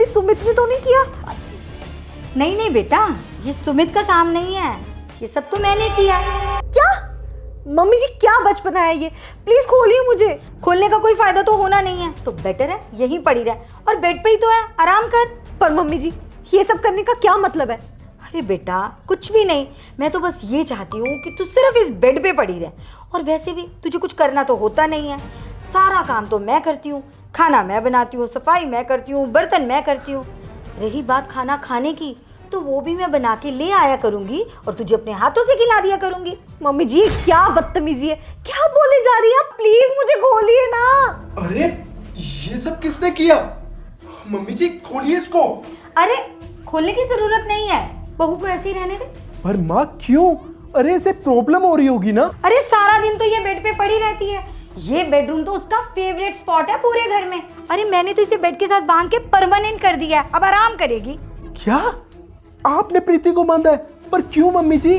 सुमित ने तो नहीं किया? नहीं नहीं बेटा, ये सुमित का काम नहीं है, ये सब तो मैंने किया। क्या? मम्मी जी क्या बचपना है ये, प्लीज खोलिए मुझे। खोलने का कोई फायदा तो होना नहीं है, तो बेटर है यहीं पड़ी रहे, और बेड पे ही तो है, आराम कर। पर मम्मी जी ये सब करने का क्या मतलब है? अरे बेटा कुछ भी नहीं, मैं तो बस ये चाहती हूँ कि तू सिर्फ इस बेड पे पड़ी रहे, और वैसे भी तुझे कुछ करना तो होता नहीं है, सारा काम तो मैं करती हूँ, खाना मैं बनाती हूँ, सफाई मैं करती हूँ, बर्तन मैं करती हूँ। रही बात खाना खाने की, तो वो भी मैं बना के ले आया करूंगी और तुझे अपने हाथों से खिला दिया करूंगी। मम्मी जी क्या बदतमीजी है, क्या बोले जा रही है आप? प्लीज मुझे खोलिए ना। अरे ये सब किसने किया? मम्मी जी खोलिए इसको। अरे खोलने की जरूरत नहीं है, बहू को ऐसे ही रहने दे। पर माँ क्यों? अरे इसे प्रॉब्लम हो रही होगी ना। अरे सारा दिन तो ये बेड पे पड़ी रहती है, ये बेडरूम तो उसका फेवरेट स्पॉट है पूरे घर में। अरे मैंने तो इसे बेड के साथ बांध के परमानेंट कर दिया है, अब आराम करेगी। क्या आपने प्रीति को बांधा है? पर क्यों मम्मी जी?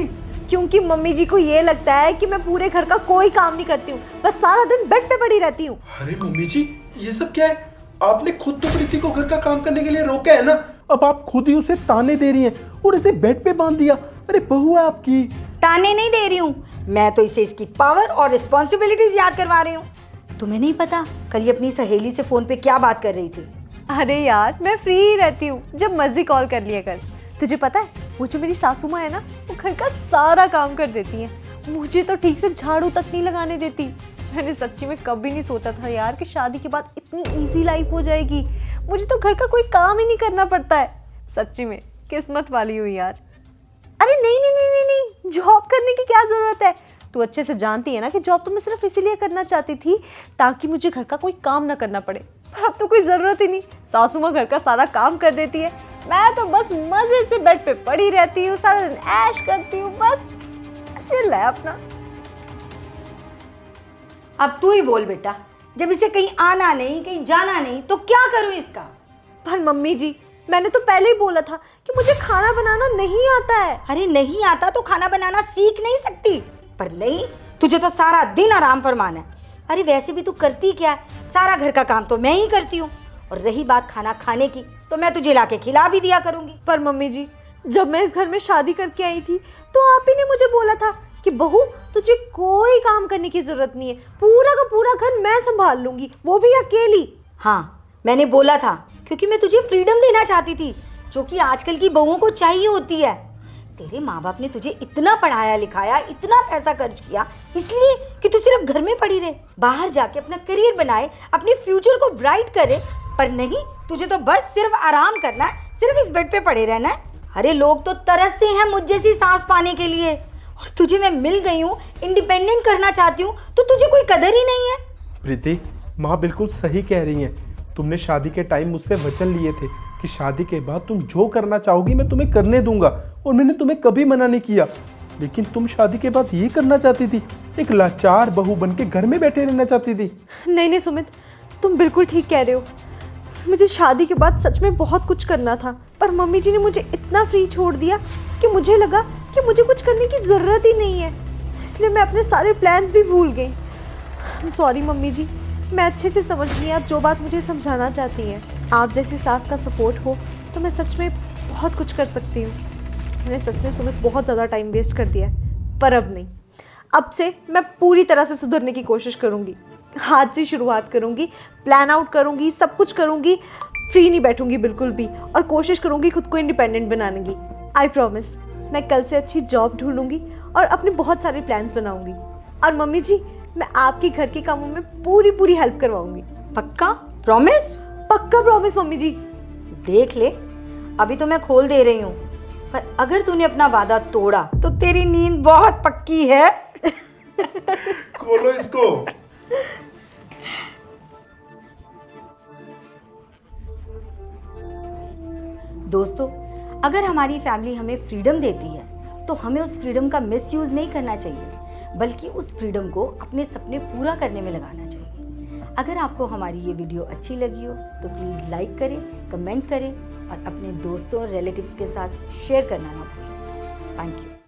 क्योंकि मम्मी जी को ये लगता है कि मैं पूरे घर का कोई काम नहीं करती हूँ, बस सारा दिन बेड पे पड़ी रहती हूँ। अरे मम्मी जी ये सब क्या है? आपने खुद तो प्रीति को घर का काम करने के लिए रोका है ना, अब आप खुद ही उसे ताने दे रही हैं और इसे बेड पे बांध दिया। अरे बहू है आपकी। ताने नहीं दे रही हूँ, मैं तो इसे इसकी पावर और रिस्पॉन्सिबिलिटीज याद करवा रही हूँ। तुम्हें नहीं पता कल ये अपनी सहेली से फोन पे क्या बात कर रही थी? अरे यार मैं फ्री ही रहती हूँ, जब मर्जी कॉल कर लिया कर। तुझे पता है वो जो मेरी सासू माँ है ना, वो घर का सारा काम कर देती है, मुझे तो ठीक से झाड़ू तक नहीं लगाने देती। मैंने सच्ची में कभी नहीं सोचा था यार कि शादी के बाद इतनी इजी लाइफ हो जाएगी, मुझे तो घर का कोई काम ही नहीं करना पड़ता है। सच्ची में किस्मत वाली हूँ यार। अरे नहीं नहीं नहीं नहीं नहीं, जॉब करने की क्या जरूरत है? तू अच्छे से जानती है ना कि जॉब तो मैं सिर्फ इसीलिए करना चाहती थी ताकि मुझे घर का कोई काम ना करना पड़े, पर अब तो कोई जरूरत ही नहीं, सासू माँ घर का सारा काम कर देती है, मैं तो बस मजे से बेड पे पड़ी रहती हूँ, सारा दिन ऐश करती हूँ, बस चिल है अपना। अब तू ही बोल बेटा, जब इसे कहीं आना नहीं कहीं जाना नहीं तो क्या करूं इसका? पर मम्मी जी मैंने तो पहले ही बोला था कि मुझे खाना बनाना नहीं आता है। अरे नहीं आता तो खाना बनाना सीख नहीं सकती? पर नहीं, तुझे तो सारा दिन आराम फरमाना है। अरे वैसे भी तू करती क्या है, सारा घर का काम तो मैं ही करती हूँ, और रही बात खाना खाने की तो मैं तुझे लाके खिला भी दिया करूंगी। पर मम्मी जी जब मैं इस घर में शादी करके आई थी तो आप ही ने मुझे बोला था कि बहू तुझे कोई काम करने की जरूरत नहीं है, पूरा का पूरा घर मैं संभाल लूंगी, वो भी अकेली। हाँ मैंने बोला था, क्योंकि मैं तुझे फ्रीडम देना चाहती थी, जो कि आजकल की बहुओं को चाहिए होती है। तेरे माँ बाप ने तुझे इतना पढ़ाया लिखाया, इतना पैसा खर्च किया, इसलिए कि तू सिर्फ घर में पड़ी रहे, बाहर जाके अपना करियर बनाए, अपने फ्यूचर को ब्राइट करे। पर नहीं, तुझे तो बस सिर्फ आराम करना है, सिर्फ इस बेड पे पड़े रहना है। अरे लोग तो तरसते हैं मुझ जैसी सांस पाने के लिए, और तुझे मैं मिल गई हूँ, इंडिपेंडेंट करना चाहती हूँ, तो तुझे कोई कदर ही नहीं है। प्रीति माँ बिल्कुल सही कह रही हैं। तुमने शादी के टाइम मुझसे वचन लिए थे कि शादी के बाद तुम जो करना चाहोगी मैं तुम्हें करने दूंगा, और मैंने तुम्हें कभी मना नहीं किया, लेकिन तुम शादी के बाद ये करना चाहती थी, एक लाचार बहू बन के घर में बैठे रहना चाहती थी। नहीं नहीं सुमित, तुम बिल्कुल ठीक कह रहे हो, मुझे शादी के बाद सच में बहुत कुछ करना था, पर मम्मी जी ने मुझे इतना फ्री छोड़ दिया कि मुझे लगा कि मुझे कुछ करने की ज़रूरत ही नहीं है, इसलिए मैं अपने सारे प्लान्स भी भूल गई। सॉरी मम्मी जी, मैं अच्छे से समझ गई आप जो बात मुझे समझाना चाहती हैं। आप जैसी सास का सपोर्ट हो तो मैं सच में बहुत कुछ कर सकती हूँ। मैंने सच में सुमित बहुत ज़्यादा टाइम वेस्ट कर दिया, पर अब नहीं, अब से मैं पूरी तरह से सुधरने की कोशिश करूँगी, हाथ से शुरुआत करूँगी, प्लान आउट करूँगी, सब कुछ करूँगी, फ्री नहीं बैठूँगी बिल्कुल भी, और कोशिश करूँगी खुद को इंडिपेंडेंट बनाने की। आई प्रॉमिस मैं कल से अच्छी जॉब ढूंढूंगी और अपने बहुत सारे प्लान्स बनाऊंगी, और मम्मी जी मैं आपके घर के कामों में पूरी पूरी हेल्प करवाऊंगी। पक्का प्रॉमिस? पक्का प्रॉमिस मम्मी जी। देख ले, अभी तो मैं खोल दे रही हूँ, पर अगर तूने अपना वादा तोड़ा तो तेरी नींद बहुत पक्की है। खोलो इसको। दोस्तों, अगर हमारी फैमिली हमें फ्रीडम देती है तो हमें उस फ्रीडम का मिसयूज नहीं करना चाहिए, बल्कि उस फ्रीडम को अपने सपने पूरा करने में लगाना चाहिए। अगर आपको हमारी ये वीडियो अच्छी लगी हो तो प्लीज़ लाइक करें, कमेंट करें, और अपने दोस्तों और रिलेटिव्स के साथ शेयर करना ना भूलें। Thank you.